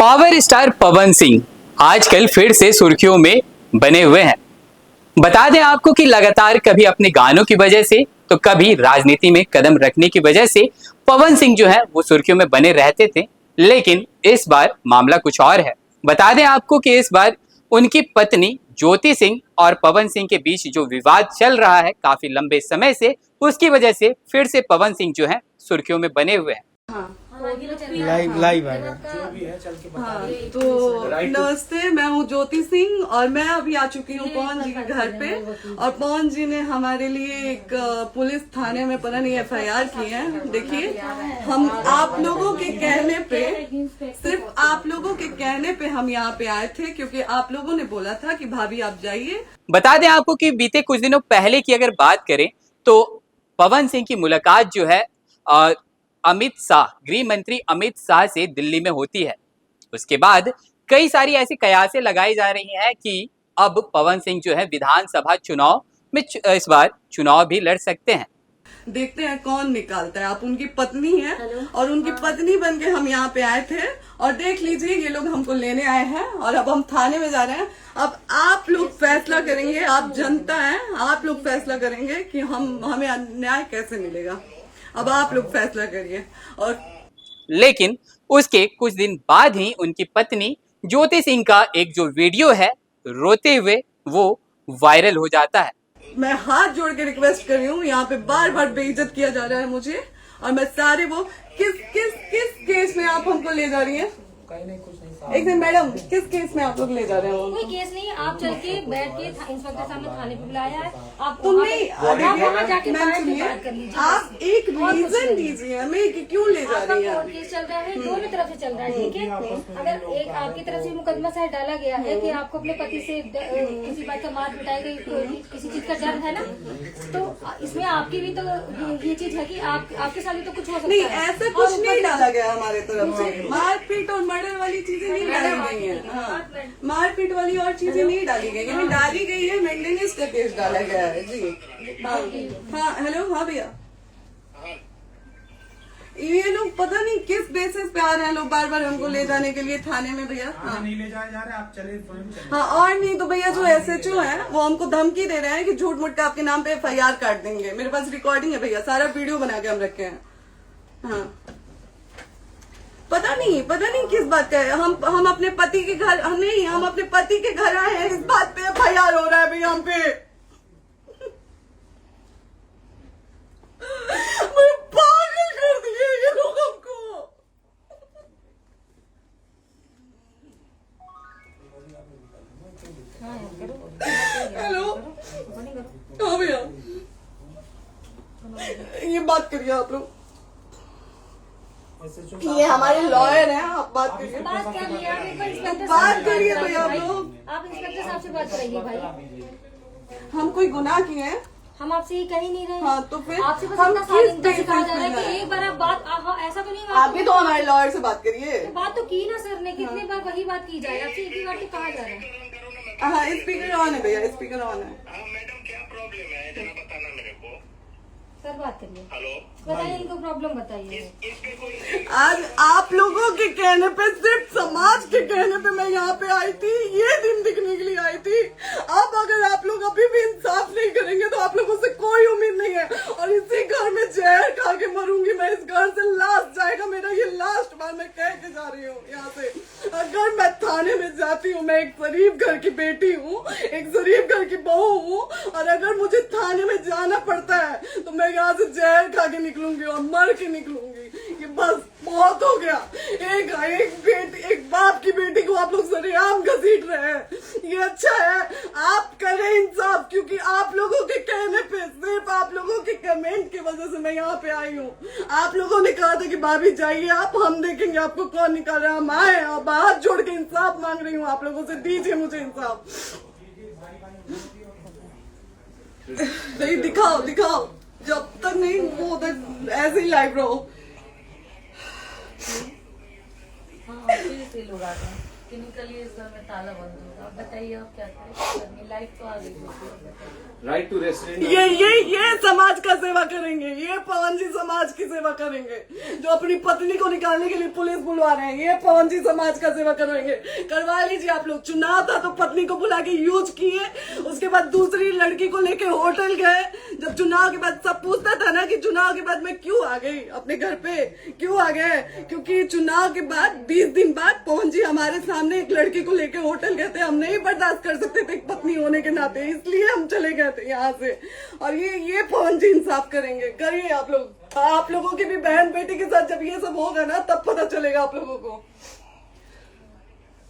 Power star Pawan Singh आजकल फिर से सुर्खियों में बने हुए हैं। बता दें आपको कि लगातार कभी अपने गानों की वजह से तो कभी राजनीति में कदम रखने की वजह से पवन सिंह जो है वो सुर्खियों में बने रहते थे, लेकिन इस बार मामला कुछ और है। बता दें आपको कि इस बार उनकी पत्नी ज्योति सिंह और पवन सिंह के बीच जो विवाद चल रहा है काफी लंबे समय से, उसकी वजह से फिर से पवन सिंह जो है सुर्खियों में बने हुए हैं। लाइव आ गया जो भी है चल के बता दे। तो नमस्ते, मैं हूँ ज्योति सिंह और मैं अभी आ चुकी हूँ पवन जी के घर पे। और पवन जी ने हमारे लिए एक पुलिस थाने में पता नहीं FIR की है। देखिए, हम आप लोगों के कहने पे, सिर्फ आप लोगों के कहने पे हम यहाँ पे आए थे, क्योंकि आप लोगों ने बोला था कि भाभी आप जाइए। बता दें आपको कि बीते कुछ दिनों पहले की अगर बात करें तो पवन सिंह की मुलाकात जो है अमित शाह, गृह मंत्री अमित शाह से दिल्ली में होती है। उसके बाद कई सारी ऐसी कयासें लगाई जा रही हैं कि अब पवन सिंह जो है विधानसभा चुनाव में इस बार चुनाव भी लड़ सकते हैं। देखते हैं कौन निकालता है। आप उनकी पत्नी हैं और उनकी पत्नी बनके हम यहाँ पे आए थे। और देख लीजिए, ये लोग हमको लेने आए हैं और अब हम थाने में जा रहे हैं। अब आप लोग फैसला करेंगे, आप जनता हैं, आप लोग फैसला करेंगे कि हमें न्याय कैसे मिलेगा। अब आप लोग फैसला करिए। और लेकिन उसके कुछ दिन बाद ही उनकी पत्नी ज्योति सिंह का एक जो वीडियो है रोते हुए वो वायरल हो जाता है। मैं हाथ जोड़ के रिक्वेस्ट कर रही हूँ, यहाँ पे बार बार बेइज्जत किया जा रहा है मुझे। और मैं सारे वो किस केस में आप हमको ले जा रही हैं? एक मिनट मैडम, किस केस में आप लोग ले जा रहे हो? कोई केस नहीं है, आप चल के बैठ के इंस्पेक्टर साहब ने थाने पे बुलाया है। आप तुमने जाके बात कर लीजिए। आप एक रीजन दीजिए हमें कि क्यों ले जा रही है। कोर्ट केस चल रहा है, दोनों तरफ से चल रहा है, ठीक है। अगर एक आपकी तरफ से मुकदमा शायद डाला गया है कि आपको अपने पति से किसी बात का मार पिटाई गई, किसी चीज का डर है ना, तो इसमें आपकी भी तो ये चीज है कि आपके साथ भी तो कुछ हो सकता है। नहीं, ऐसा कुछ नहीं डाला गया हमारे तरफ से। मारपीट और मर्डर वाली चीजें नहीं डाली गई है। हाँ, मारपीट वाली और चीजें नहीं डाली गई है। डाली गई है मेंटेनेंस का केस डाला गया है जी। हाँ हेलो, हाँ भैया, ये लोग पता नहीं किस बेसिस पे आ रहे हैं लोग बार बार हमको ले जाने के लिए थाने में। भैया हाँ, नहीं ले जाए जा रहे, आप चले। हाँ, और नहीं तो भैया जो SHO है वो हमको धमकी दे रहे हैं कि झूठ मूठ का आपके नाम पे FIR काट देंगे। मेरे पास रिकॉर्डिंग है भैया, सारा वीडियो बना के हम रखे हैं। हाँ, पता नहीं किस बात का है। हम अपने पति के घर, नहीं, हम अपने पति के घर आए हैं, इस बात पे FIR हो रहा है भैया हम पे। पागल कर दिए ये लोग हमको। हेलो, हाँ भैया, ये बात करिए आप लोग। ये हमारे लॉयर हैं, आप बात करिए। बात कर लिया, बात करिए भैया आप लोग। आप इंस्पेक्टर साहब से बात कराइए भाई। हम कोई गुनाह किए हैं? हम आपसे ये कह ही नहीं रहे। हाँ, तो फिर आपसे बस हम इतना सिखाया जा रहा है कि एक बार आप बात, ऐसा तो नहीं है। आप भी तो हमारे लॉयर से बात करिए। तो बात तो की ना सर ने, कितने बार वही बात की जाए, आपसे एक ही बार तो कहा जा रहा है। हाँ, स्पीकर ऑन है भैया, स्पीकर ऑन है। मैडम क्या प्रॉब्लम है जरा बताना मेरे को। सर बात करिए। हेलो, बताइए, इनको प्रॉब्लम बताइए। इसके कोई आज आप लोगों के कहने पे, सिर्फ समाज के कहने पे मैं यहाँ पे आई थी, ये दिन दिखने के लिए आई थी। अब अगर आप लोग अभी भी इंसाफ नहीं करेंगे तो आप लोगों से कोई उम्मीद नहीं है। और इसी घर में जहर खा के मरूंगी मैं। इस घर से लास्ट जाएगा मेरा, ये लास्ट बार मैं कह के जा रही हूँ यहाँ से। अगर मैं थाने में जाती हूँ, मैं एक शरीफ घर की बेटी हूँ, एक शरीफ घर की बहू हूँ, और अगर मुझे थाने में जाना पड़ता है तो मैं यहाँ से जहर खा के निकलूंगी और मर के निकलूंगी। ये बस बहुत हो गया। एक बाप की बेटी को आप लोग सरेआम घसीट रहे हैं। ये अच्छा है? आप करें इंसाफ, क्योंकि आप लोगों के कहने पे, सिर्फ आप लोगों के कमेंट की वजह से मैं यहाँ पे आई हूँ। आप लोगों ने कहा था कि भाभी जाइए आप, हम देखेंगे आपको कौन निकाल रहा है। हम आए और हाथ जोड़ के इंसाफ मांग रही हूँ आप लोगों से, दीजिए मुझे इंसाफ। नहीं, दिखाओ, जब तक नहीं वो तक ऐसे ही लाइव रहो। कि निकलिए इस घर में ताला बंद होगा। आप बताइए आप क्या करें, लाइफ तो आ गई राइट टू रेस्टोरेंट। ये समाज का सेवा करेंगे, ये पवन जी समाज की सेवा करेंगे। जो अपनी पत्नी को निकालने के लिए पुलिस बुलवा रहे हैं, ये पवन जी समाज का सेवा करेंगे। करवा लीजिए आप लोग। चुनाव था तो पत्नी को बुला के यूज किए, उसके बाद दूसरी लड़की को लेके होटल गए। जब चुनाव के बाद सब पूछता था ना कि चुनाव के बाद मैं क्यों आ गई अपने घर पे, क्यों आ गए, क्योंकि चुनाव के बाद 20 दिन बाद पवन जी हमारे सामने एक लड़की को लेके होटल गए थे। हम नहीं बर्दाश्त कर सकते थे एक पत्नी होने के नाते, इसलिए हम चले गए थे यहाँ से। और ये पवन जी इंसाफ करेंगे। करिए आप लोग। आप लोगों की भी बहन बेटी के साथ जब ये सब होगा ना तब पता चलेगा आप लोगों को।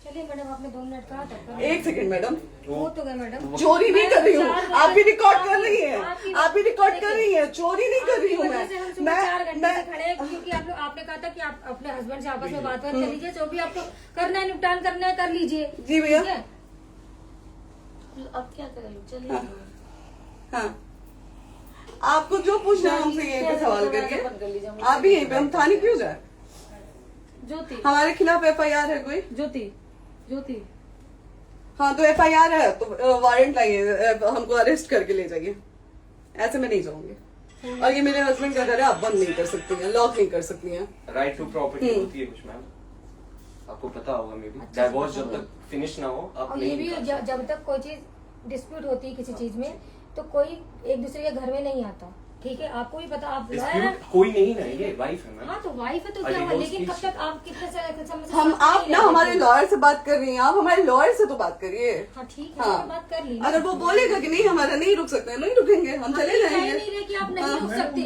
चलिए मैडम, आपने 2 मिनट कहा था। 1 सेकंड मैडम, वो तो गए मैडम। चोरी नहीं कर रही हूँ, आप भी रिकॉर्ड कर रही हैं, आप भी रिकॉर्ड कर रही हैं। चोरी नहीं कर रही हूँ मैं। 4 घंटे से खड़े हैं क्योंकि आपने कहा था कि आप अपने हस्बैंड से आपस में बात कर लीजिए, जो भी आपको करना है निपटान करना है कर लीजिए। जी भैया। अब क्या करें, चलिए। हाँ, आपको जो पूछना है हमसे यहीं पे सवाल करिए। आप भी यहीं पे, हम थाने क्यों जाए? ज्योति, हमारे खिलाफ FIR है कोई? ज्योति, ज्योति। हाँ तो FIR है तो वारंट लाइए, हमको अरेस्ट करके ले जाइए। ऐसे में नहीं जाऊंगी। और ये मेरे हस्बैंड का घर है, आप बंद नहीं कर सकती हैं, लॉक नहीं कर सकती हैं। राइट टू प्रॉपर्टी होती है कुछ मैम, आपको पता होगा। मे बी डाइवोर्स जब तक फिनिश ना हो आप और ये नहीं भी जब तक कोई चीज डिस्प्यूट होती है किसी चीज में तो कोई एक दूसरे के घर में नहीं आता। ठीक है, आपको भी पता, आप डिस्प्यूट कोई नहीं ना, ये वाइफ है मैम। हाँ तो वाइफ है तो क्या हुआ, लेकिन कब तक आप कितने हम आप ना हमारे लॉयर से बात कर रही हैं, आप हमारे लॉयर से तो बात करिए। हाँ ठीक है, हाँ। बात कर ली। अगर वो बोलेगा कि नहीं हमारा नहीं रुक सकते, नहीं रुकेंगे, हम चले जाएंगे। नहीं रहे कि आप नहीं रुक सकते,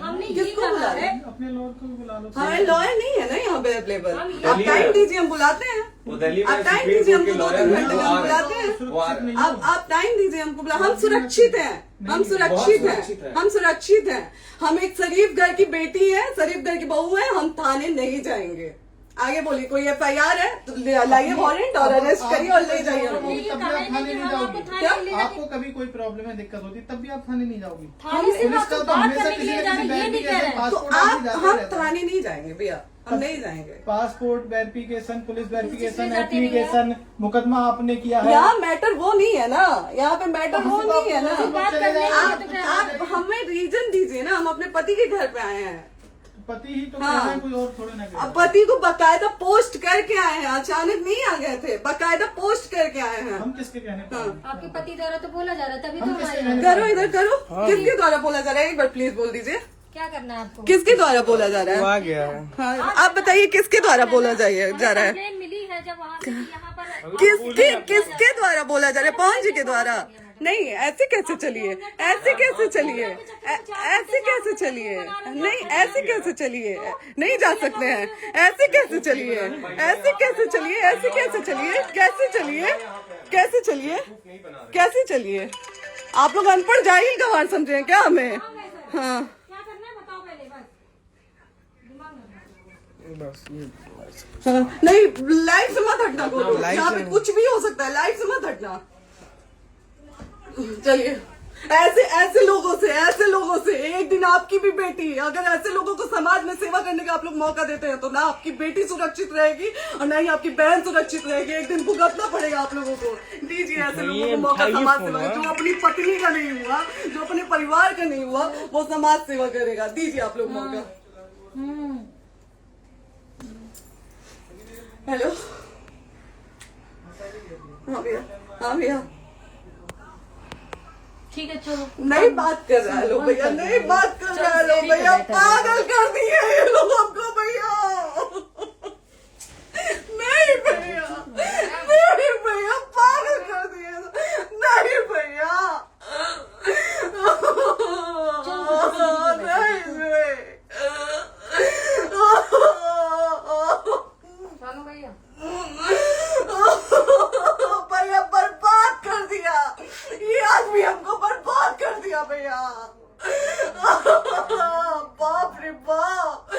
हमने ये किसको बुला कहा रहे? है। अपने लॉयर को भी बुला लो। हमारे लॉयर नहीं है ना यहाँ पे अवेलेबल। हम आप टाइम दीजिए, हम बुलाते हैं। वो दिल्ली में आप टाइम सुप्रीम दीजिए, कोर्ट के हमको 2 लॉयर घंटे में हम बुलाते हैं। वो आ रहे हैं। आप टाइम दीजिए हमको बुला। हम सुरक्षित हैं, हम सुरक्षित सुरक्षित हैं, है। हम सुरक्षित हैं। हम एक शरीफ घर की बेटी है, शरीफ घर की बहू है, हम थाने नहीं जाएंगे। आगे बोलिए, कोई FIR है तो लाइए वारंट और अरेस्ट करिए और ले जाइए हमको। तब भी आप थाने नहीं जाओगी। क्या? आपको कभी कोई प्रॉब्लम है, दिक्कत होती तब भी आप थाने नहीं जाओगी। थाने से पुलिस का तो बात हमेशा करने के किसी लिए न जाना, किसी ये नहीं कह रहे हैं। तो पासपोर्ट हम थाने नहीं जाएंगे भैया, हम नहीं जाएंगे। पासपोर्ट वेरिफिकेशन, पुलिस वेरिफिकेशन, जाते नहीं है। एप्लीकेशन, मुकदमा आपने किया है। यहाँ मैटर वो नहीं है ना, यहाँ पे मैटर वो नहीं है ना। बात करने के लिए तो क्या आप हमें रीजन दीजिए ना, हम अपने पति के घर पे आए हैं। पति ही तो हाँ। कह रहे हैं, कोई और थोड़े ना कह रहे अब पति को बकायदा पोस्ट करके आए हैं, अचानक नहीं आ गए थे, बकायदा पोस्ट करके आए हैं। हम किसके कहने पर आए? आपके पति द्वारा तो बोला जा रहा है, तभी तो हम किसके हमारे कहने करो इधर करो। किसके द्वारा बोला जा रहा है, एक बार प्लीज बोल दीजिए। क्या करना है आपको? किसके द्वारा बोला जा रहा है? आ गया है। हाँ, आप बताइए किसके द्वारा बोला जा रहा है? कंप्लेन मिली है जब वहाँ से यहाँ पर किसके द्वारा बोला जा रहा है? पवन जी के द्वारा? नहीं, ऐसे कैसे चलिए, ऐसे कैसे चलिए, ऐसे कैसे चलिए, नहीं ऐसे कैसे चलिए, नहीं जा सकते हैं, ऐसे कैसे चलिए, ऐसे कैसे चलिए, ऐसे कैसे चलिए, कैसे चलिए, कैसे चलिए, कैसे चलिए? आप लोग अनपढ़ जाहिल गंवार समझे हैं क्या हमें? हाँ क्या करना है बताओ पहले, बस दिमाग बस हाँ, नहीं लाइफ से मत हटना बोलो, यहाँ पे कुछ भी हो सकता है, लाइफ से मत हटना। चलिए, ऐसे लोगों से एक दिन आपकी भी बेटी, अगर ऐसे लोगों को समाज में सेवा करने का आप लोग मौका देते हैं तो ना आपकी बेटी सुरक्षित रहेगी और ना ही आपकी बहन सुरक्षित रहेगी। एक दिन भुगतना पड़ेगा आप लोगों को। दीजिए ऐसे लोगों को मौका समाज सेवा का। जो अपनी पत्नी का नहीं हुआ, जो अपने परिवार का नहीं हुआ, वो समाज सेवा करेगा। दीजिए आप लोग मौका। हेलो, हाँ भैया, हाँ भैया, ठीक है चलो। नहीं बात कर रहा है लो भैया, नहीं बात कर रहा है लो भैया, पागल कर दिए ये लोग हमको भैया। नहीं भैया, नहीं भैया, पागल कर दिए, नहीं भैया, नहीं चलो भैया, भैया बर्बाद कर दिया ये आदमी, हमको बर्बाद कर दिया भैया। बाप रे बाप,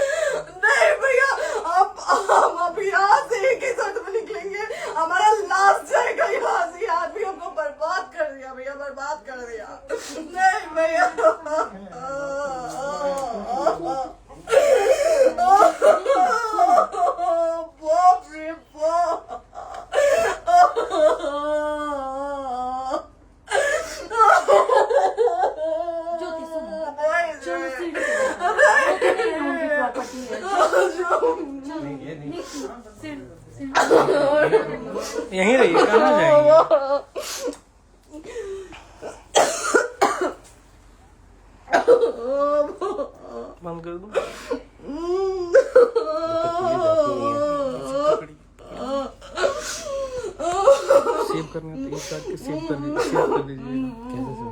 नहीं भैया, हम अभी यहाँ से एक ही शर्त में निकलेंगे, हमारा लास्ट जाएगा यहाँ से। ये आदमी हमको बर्बाद कर दिया भैया, बर्बाद कर दिया। नहीं भैया, बाप रे बाप। यहीं रहिए, कहाँ जाएंगे? बंद कर दूं? सेव करना तो एक काट के सेव कर दीजिएगा। कैसे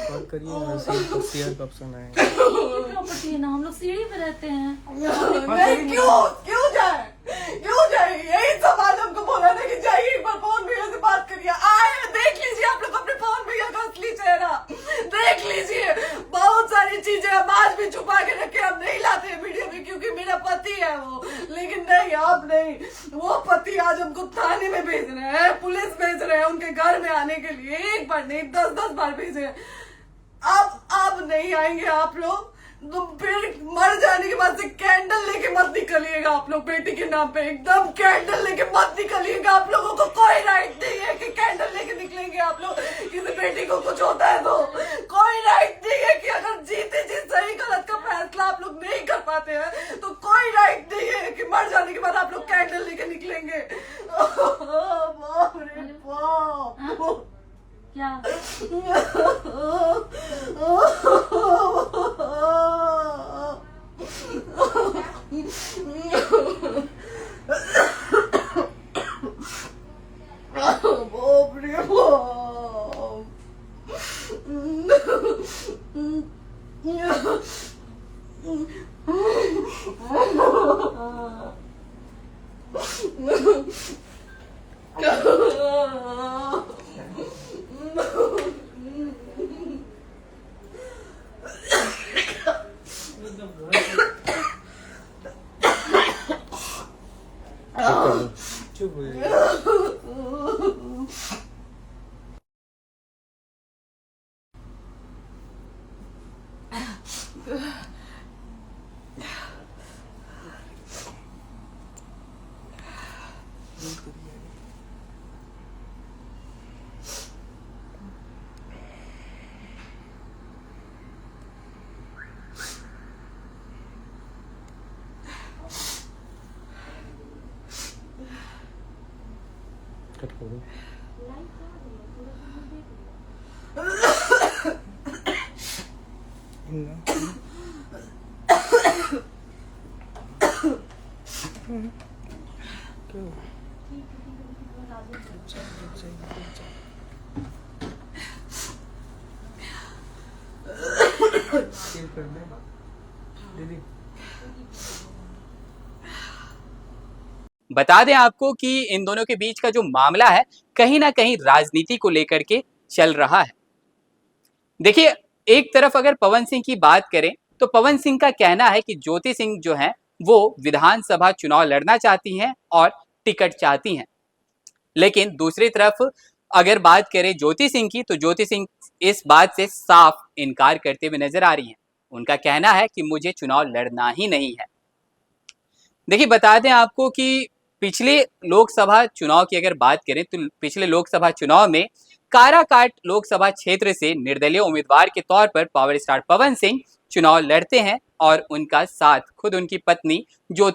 सेव करिए ना, सेव शेयर का ऑप्शन है। प्रॉपर्टी है ना, हम लोग सीढ़ी पे रहते हैं। नहीं, क्यों जाए? यही समाज हमको बोला था कि जाइए एक बार पवन भैया से बात करिए। आए, देख लीजिए आप लोग अपने पवन भैया का असली चेहरा देख लीजिए। बहुत सारी चीजें हम आज भी छुपा के रखे, हम नहीं लाते हैं वीडियो में क्योंकि मेरा पति है वो। लेकिन नहीं, आप नहीं, वो पति आज हमको थाने में भेज रहे हैं, पुलिस भेज रहे हैं उनके घर में आने के लिए। एक बार नहीं, 10-10 बार भेजे। अब नहीं आएंगे आप लोग तो फिर मर जाने के बाद से कैंडल लेके मत निकलिएगा आप लोग बेटी के नाम पे। एकदम कैंडल लेके मत निकलिएगा। आप लोगों को कोई राइट नहीं है कि कैंडल लेके निकलेंगे आप लोग। किसी बेटी को कुछ होता है तो कोई राइट नहीं है कि अगर जीते जी सही गलत का फैसला आप लोग नहीं कर पाते हैं तो कोई राइट नहीं है कि मर जाने के बाद आप लोग कैंडल लेके निकलेंगे। बाप रे बाप। क्या बाप रे चुप हो जाइए। कट कर दो। सेव कर दे दीदी। बता दें आपको कि इन दोनों के बीच का जो मामला है कहीं ना कहीं राजनीति को लेकर के चल रहा है। देखिए, एक तरफ अगर पवन सिंह की बात करें तो पवन सिंह का कहना है कि ज्योति सिंह जो है वो विधानसभा चुनाव लड़ना चाहती हैं और टिकट चाहती हैं। लेकिन दूसरी तरफ अगर बात करें ज्योति सिंह की तो ज्योति सिंह इस बात से साफ इनकार करते हुए नजर आ रही हैं। उनका कहना है कि मुझे चुनाव लड़ना ही नहीं है। देखिए, बता दें आपको कि पिछले लोकसभा चुनाव की अगर बात करें तो पिछले लोकसभा चुनाव में काराकाट लोकसभा क्षेत्र से निर्दलीय उम्मीदवार के तौर पर पावर स्टार पवन सिंह चुनाव लड़ते हैं और उनका साथ खुद उनकी पत्नी ज्योति